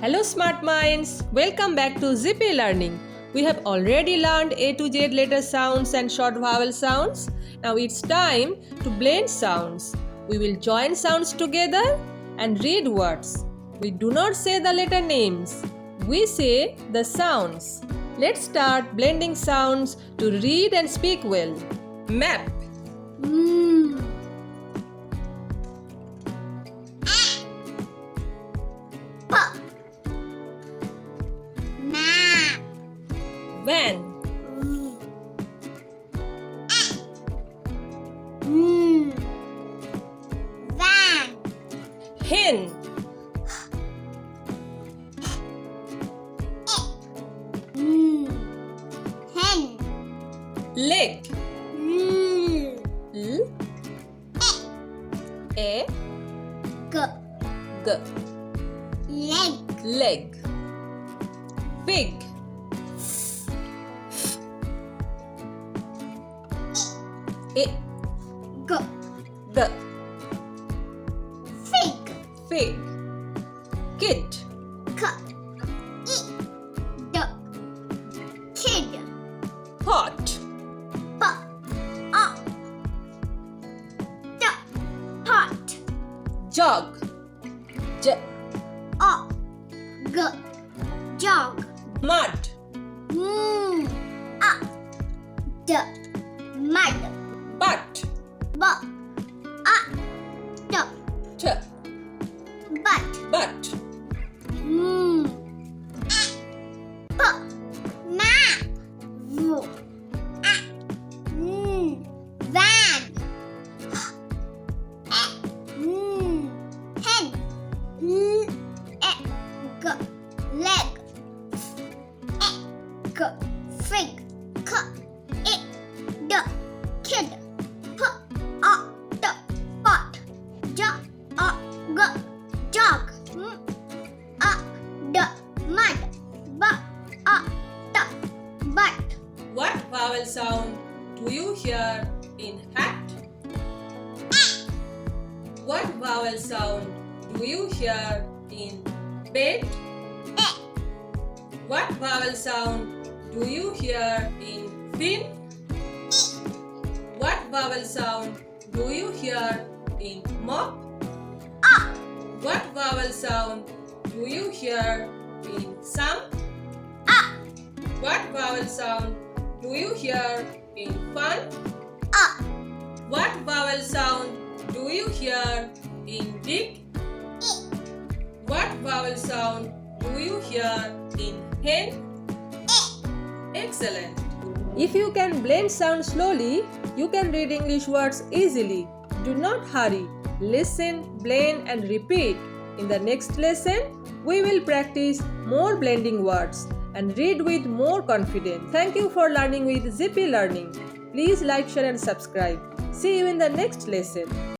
Hello smart minds, welcome back to Zippy learning. We have already learned A to Z letter sounds and short vowel sounds. Now it's time to blend sounds. We will join sounds together and read words. We do not say the letter names. We say the sounds. Let's start blending sounds to read and speak well. Map. Van. Van. Hen. Hen. Leg. L. A. G. G. Leg. Leg. Pig. I. G. G. Fig. Fig. Kid. K. I. D. Kid. Pot. P. A. D. Pot. Jog. J. O. G. Jog. Mud. A. D. Mud. Butt. B. A. D. T. Butt. Butt. P. Map. V. A. Van. Hen. G. Leg. G. Fig. K. I. D. Kid. P. A. D. Pot. J. A. G. Jog. A. D. Mud. B. A. T. Butt. What vowel sound do you hear in hat? What vowel sound do you hear in bed? What vowel sound do you hear in fin? What vowel sound do you hear in mop? A. What vowel sound do you hear in sum? A. What vowel sound do you hear in fun? A. What vowel sound do you hear in dig? I. What vowel sound do you hear in hen? Excellent! If you can blend sounds slowly, you can read English words easily. Do not hurry. Listen, blend and repeat. In the next lesson, we will practice more blending words and read with more confidence. Thank you for learning with Zippy Learning. Please like, share and subscribe. See you in the next lesson.